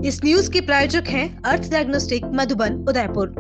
इस न्यूज के प्रायोजक हैं अर्थ डायग्नोस्टिक मधुबन उदयपुर।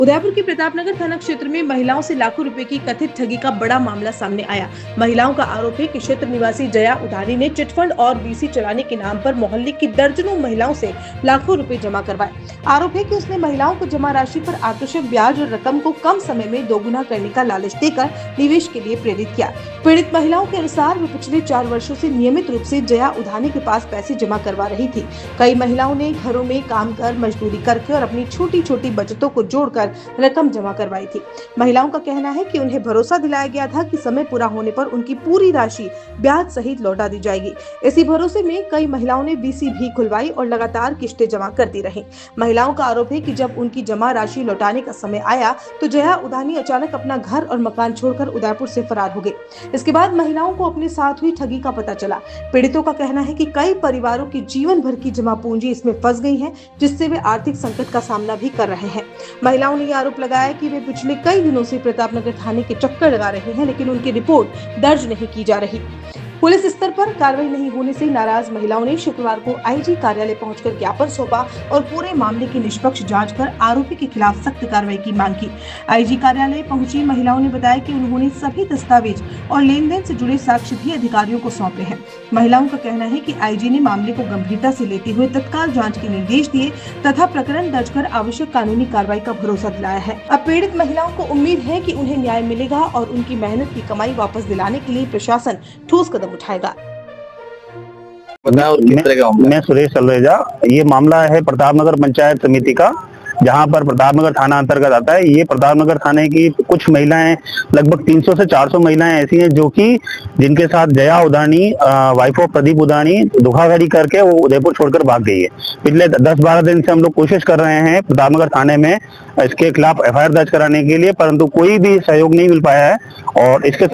उदयपुर के प्रतापनगर थाना क्षेत्र में महिलाओं से लाखों रुपए की कथित ठगी का बड़ा मामला सामने आया। महिलाओं का आरोप है कि क्षेत्र निवासी जया उधारी ने चिटफंड और बीसी चलाने के नाम पर मोहल्ले की दर्जनों महिलाओं से लाखों रुपए जमा करवाए। आरोप है कि उसने महिलाओं को जमा राशि पर आकर्षक ब्याज और रकम को कम समय में दोगुना करने का लालच देकर निवेश के लिए प्रेरित किया। पीड़ित महिलाओं के अनुसार वे पिछले 4 वर्षों से नियमित रूप से जया उधारी के पास पैसे जमा करवा रही थी। कई महिलाओं ने घरों में काम कर मजदूरी करके और अपनी छोटी छोटी बचतों को जोड़कर रकम जमा करवाई थी। महिलाओं का कहना है कि उन्हें भरोसा दिलाया गया था कि समय पूरा होने पर उनकी पूरी राशि ब्याज सहित लौटा दी जाएगी। इसी भरोसे में कई महिलाओं ने बीसी भी खुलवाई और लगातार किस्तें जमा करती रहीं। महिलाओं का आरोप है कि जब उनकी जमा राशि लौटाने का समय आया तो जया उधानी अचानक अपना घर और मकान छोड़कर उदयपुर से फरार हो गई। इसके बाद महिलाओं को अपने साथ हुई ठगी का पता चला। पीड़ितों का कहना है कि कई परिवारों की जीवन भर की जमा पूंजी इसमें फंस गई है, जिससे वे आर्थिक संकट का सामना भी कर रहे हैं। महिलाओं ने आरोप लगाया कि वे पिछले कई दिनों से प्रतापनगर थाने के चक्कर लगा रहे हैं, लेकिन उनकी रिपोर्ट दर्ज नहीं की जा रही। पुलिस स्तर पर कार्रवाई नहीं होने से नाराज महिलाओं ने शुक्रवार को आईजी कार्यालय पहुंचकर ज्ञापन सौंपा और पूरे मामले की निष्पक्ष जांच कर आरोपी के खिलाफ सख्त कार्रवाई की मांग की। आईजी कार्यालय पहुंची महिलाओं ने बताया कि उन्होंने सभी दस्तावेज और लेन देन से जुड़े साक्ष्य भी अधिकारियों को सौंपे हैं। महिलाओं का कहना है कि आईजी ने मामले को गंभीरता से लेते हुए तत्काल जाँच के निर्देश दिए तथा प्रकरण दर्ज कर आवश्यक कानूनी कार्रवाई का भरोसा दिलाया है। अब पीड़ित महिलाओं को उम्मीद है कि उन्हें न्याय मिलेगा और उनकी मेहनत की कमाई वापस दिलाने के लिए प्रशासन ठोस कदम उठाएगा। मैं सुरेश सलरेजा। ये मामला है प्रतापनगर पंचायत समिति का, जहां पर प्रतापनगर थाना अंतर्गत आता है। ये प्रतापनगर थाने की कुछ महिलाएं, लगभग 300 से 400 महिलाएं ऐसी हैं जो कि जिनके साथ जया उधानी, वाइफ ऑफ प्रदीप उधानी, धोखाधड़ी करके वो उदयपुर छोड़कर भाग गई है। पिछले 10-12 दिन से हम लोग कोशिश कर रहे हैं प्रतापनगर थाने में इसके खिलाफ एफआईआर दर्ज कराने के लिए, परंतु कोई भी सहयोग नहीं मिल पाया है। और इसके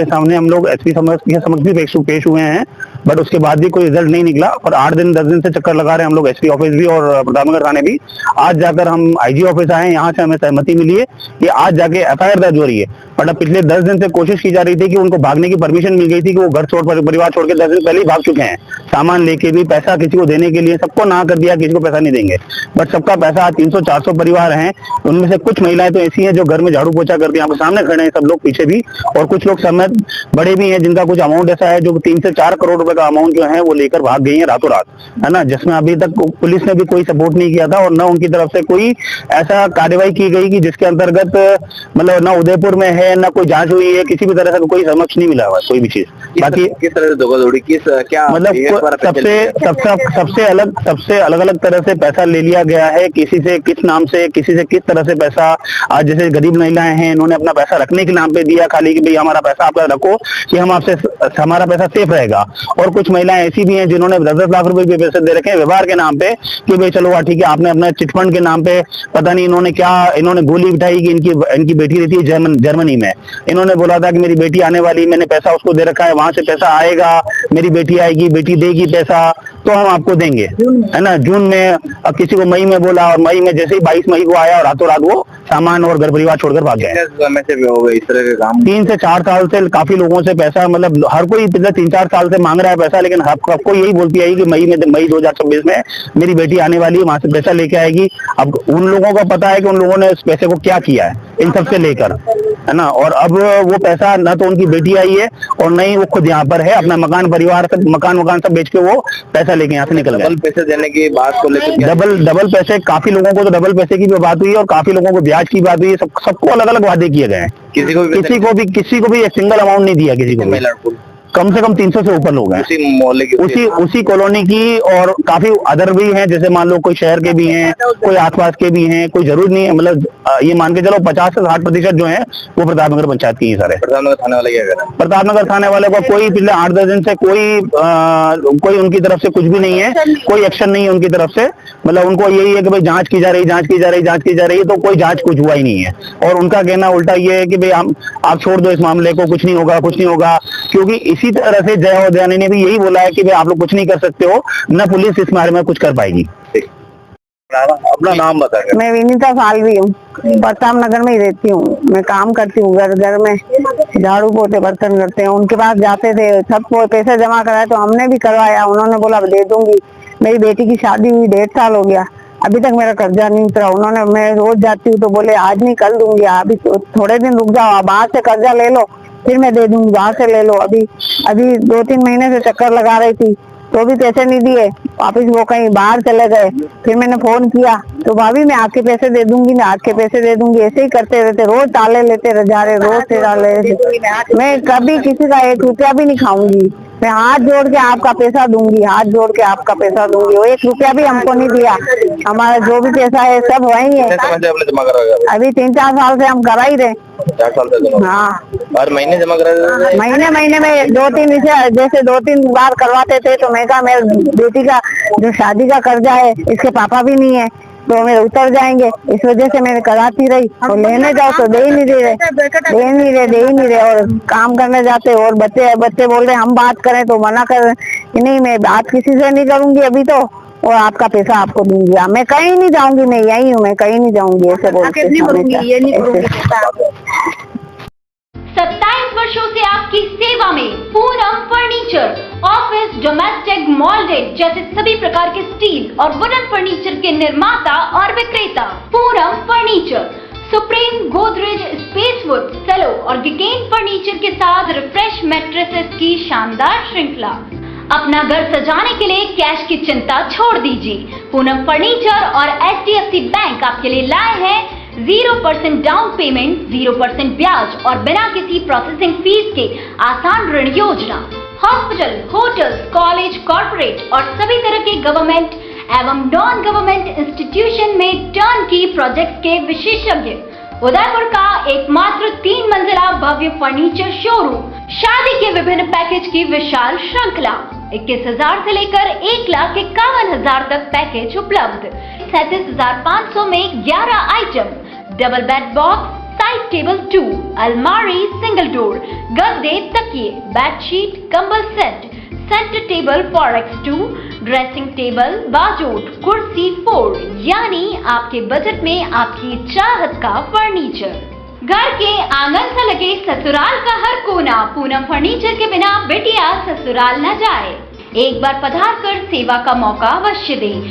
सामने हम लोग एसपी के समक्ष भी पेश हुए हैं, बट उसके बाद भी कोई रिजल्ट नहीं निकला। और 8-10 दिन से चक्कर लगा रहे हैं हम लोग, एसपी ऑफिस भी और प्रतापनगर थाने भी। आज जाकर हम आईजी ऑफिस आए, यहाँ से हमें सहमति मिली है कि आज जाके एफआईआर दर्ज हो रही है। बट अब पिछले 10 दिन से कोशिश की जा रही थी कि उनको भागने की परमिशन मिल गई थी कि वो घर परिवार छोड़ के 10 दिन पहले ही भाग चुके हैं। सामान लेके भी, पैसा किसी को देने के लिए सबको ना कर दिया, किसी को पैसा नहीं देंगे। बट सबका पैसा 300-400 परिवार हैं, उनमें से कुछ महिलाएं तो ऐसी हैं जो घर में झाड़ू पोछा करती हैं, यहाँ सामने खड़े हैं सब लोग, पीछे भी, और कुछ लोग समय बड़े भी हैं जिनका कुछ अमाउंट ऐसा है जो 3 से 4 करोड़ रुपए का अमाउंट जो है वो लेकर भाग गई है रातों रात, है ना। जिसमें अभी तक पुलिस ने भी कोई सपोर्ट नहीं किया था और न उनकी तरफ से कोई ऐसा कार्रवाई की गई कि जिसके अंतर्गत मतलब ना उदयपुर में है, ना कोई जांच हुई है, किसी भी तरह का कोई समक्ष नहीं मिला हुआ कोई भी चीज। बाकी किस तरह से धोखाधड़ी, क्या मतलब सबसे अलग अलग तरह से पैसा ले लिया गया है। किसी से किस नाम से, किसी से किस तरह से पैसा। आज जैसे गरीब महिलाएं हैं, इन्होंने अपना पैसा रखने के नाम पे दिया खाली कि भाई हमारा पैसा आप रखो कि हम आपसे, हमारा पैसा सेफ रहेगा। और कुछ महिलाएं ऐसी भी हैं जिन्होंने 10-10 लाख रुपए के पैसे दे रखे हैं व्यवहार के नाम पे कि भाई चलो ठीक है, आपने अपना चिटफंड के नाम पे पता नहीं इन्होंने गोली बिठाई कि इनकी बेटी रहती है जर्मनी में। इन्होंने बोला था कि मेरी बेटी आने वाली, मैंने पैसा उसको दे रखा है, वहां से पैसा आएगा, मेरी बेटी आएगी, बेटी देगी पैसा तो हम आपको देंगे, है ना। जून में किसी को मई में बोला, और मई में जैसे ही 22 मई को आया और रातों रात वो सामान और घर परिवार छोड़कर भाग गए। इस तरह के काम 3 से 4 साल से काफी लोगों से पैसा, मतलब हर कोई पिछले 3-4 साल से मांग रहा है पैसा, लेकिन सबको यही बोलती आई कि मई 2026 में मेरी बेटी आने वाली है, वहां से पैसा लेके आएगी। अब उन लोगों को पता है कि उन लोगों ने इस पैसे को क्या किया है इन सबसे लेकर, है ना। और अब वो पैसा न तो उनकी बेटी आई है और न ही वो खुद यहाँ पर है, अपना मकान परिवार सब मकान सब बेच के वो पैसा लेके यहाँ से निकल गए। डबल पैसे देने की बात को लेकर डबल पैसे, काफी लोगों को तो डबल पैसे की भी बात हुई और काफी लोगों को ब्याज की बात हुई। सबको अलग अलग वादे किए गए हैं। किसी को भी एक सिंगल अमाउंट नहीं दिया किसी को। कम से कम 300 से ऊपर लोग हैं उसी मोहल्ले की, उसी कॉलोनी की, और काफी अदर भी हैं, जैसे मान लो कोई शहर के भी हैं, कोई आसपास के भी हैं, कोई जरूर नहीं है। मतलब ये मान के चलो 50 से 60% जो है वो प्रतापनगर पंचायत की ही सारे। प्रतापनगर थाने वाले क्या कर रहे हैं? प्रतापनगर थाने वाले को कोई पिछले 8-10 दिन से कोई उनकी तरफ से कुछ भी नहीं है, कोई एक्शन नहीं है उनकी तरफ से। मतलब उनको यही है कि भाई जांच की जा रही है, तो कोई जांच कुछ हुआ ही नहीं है। और उनका कहना उल्टा ये है कि भाई आप छोड़ दो इस मामले को, कुछ नहीं होगा, क्योंकि इसी तरह से जया उधानी ने भी यही बोला है कि भाई आप लोग कुछ नहीं कर सकते हो, न पुलिस इस बारे में कुछ कर पाएगी। अपना नाम बताएं। मैं विनीता सालवी हूँ, प्रताप नगर में ही रहती हूँ। मैं काम करती हूँ, घर में झाड़ू पोछे बर्तन करते हैं। उनके पास जाते थे, सबको पैसे जमा कराए तो हमने भी करवाया, उन्होंने बोला दे दूंगी। मेरी बेटी की शादी हुई 1.5 साल हो गया, अभी तक मेरा कर्जा नहीं उतरा। उन्होंने, मैं रोज जाती हूँ तो बोले आज नहीं कल दूंगी, अभी थोड़े दिन रुक जाओ, बाहर से कर्जा ले लो फिर मैं दे दूंगी, बाहर से ले लो। अभी 2-3 महीने से चक्कर लगा रही थी तो भी पैसे नहीं दिए, वापिस वो कहीं बाहर चले गए। फिर मैंने फोन किया तो भाभी मैं आज के पैसे दे दूंगी, मैं आज के पैसे दे दूंगी, ऐसे ही करते रहते, रोज ताले लेते जा रहे, रोज से ताले। मैं कभी किसी का 1 रुपया भी नहीं खाऊंगी, मैं हाथ जोड़ के आपका पैसा दूंगी, हाथ जोड़ के आपका पैसा दूंगी। वो 1 रुपया भी हमको नहीं दिया, हमारा जो भी पैसा है सब वही है। जमा करा? अभी 3-4 साल से हम करा ही रहे। 4 साल से? हाँ, हर महीने जमा करा? महीने में 2-3 जैसे 2-3 बार करवाते थे। तो मैं कहा मेरे बेटी का जो शादी का कर्जा है, इसके पापा भी नहीं है तो मेरे उतर जाएंगे, इस वजह से मैंने कराती रही। और लेने जाओ तो दे ही नहीं रहे और काम करने जाते और बच्चे बोल रहे हम बात करें तो मना कर कि नहीं मैं बात किसी से नहीं करूंगी अभी तो, और आपका पैसा आपको दूंगी, मैं कहीं नहीं जाऊंगी, मैं यही हूँ, मैं कहीं नहीं जाऊंगी, ऐसे बोलते। 27 वर्षों से आपकी सेवा में पूनम फर्नीचर, ऑफिस, डोमेस्टिक, मॉल्डेड जैसे सभी प्रकार के स्टील और वुडन फर्नीचर के निर्माता और विक्रेता। Poonam furniture Supreme, Godrej, Spacewood, Cello और गिगेन फर्नीचर के साथ रिफ्रेश मैट्रेसेस की शानदार श्रृंखला। अपना घर सजाने के लिए कैश की चिंता छोड़ दीजिए। पूनम फर्नीचर और HDFC बैंक आपके लिए लाए हैं 0% डाउन पेमेंट, 0% ब्याज और बिना किसी प्रोसेसिंग फीस के आसान ऋण योजना। हॉस्पिटल, होटल्स, कॉलेज, कॉर्पोरेट और सभी तरह के गवर्नमेंट एवं नॉन गवर्नमेंट इंस्टीट्यूशन में टर्न की प्रोजेक्ट के विशेषज्ञ। उदयपुर का एकमात्र 3 मंजिला भव्य फर्नीचर शोरूम, शादी के विभिन्न पैकेज की विशाल श्रृंखला। 21,000 से लेकर 1,51,000 तक पैकेज उपलब्ध। 37,500 में 11 item, double bed box, side table 2, अलमारी, सिंगल डोर, गद्दे, तकिए, बेडशीट, कंबल set, centre table 4x2, dressing table, बाजोट, कुर्सी 4, यानी आपके बजट में आपकी चाहत का फर्नीचर। घर के आंगन से लगे ससुराल का हर कोना पूनम फर्नीचर के बिना बेटिया ससुराल न जाए। एक बार पधार कर सेवा का मौका अवश्य दें।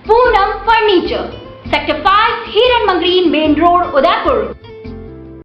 पूनम फर्नीचर, सेक्टर 5, हिरन मंगरी, मेन रोड, उदयपुर।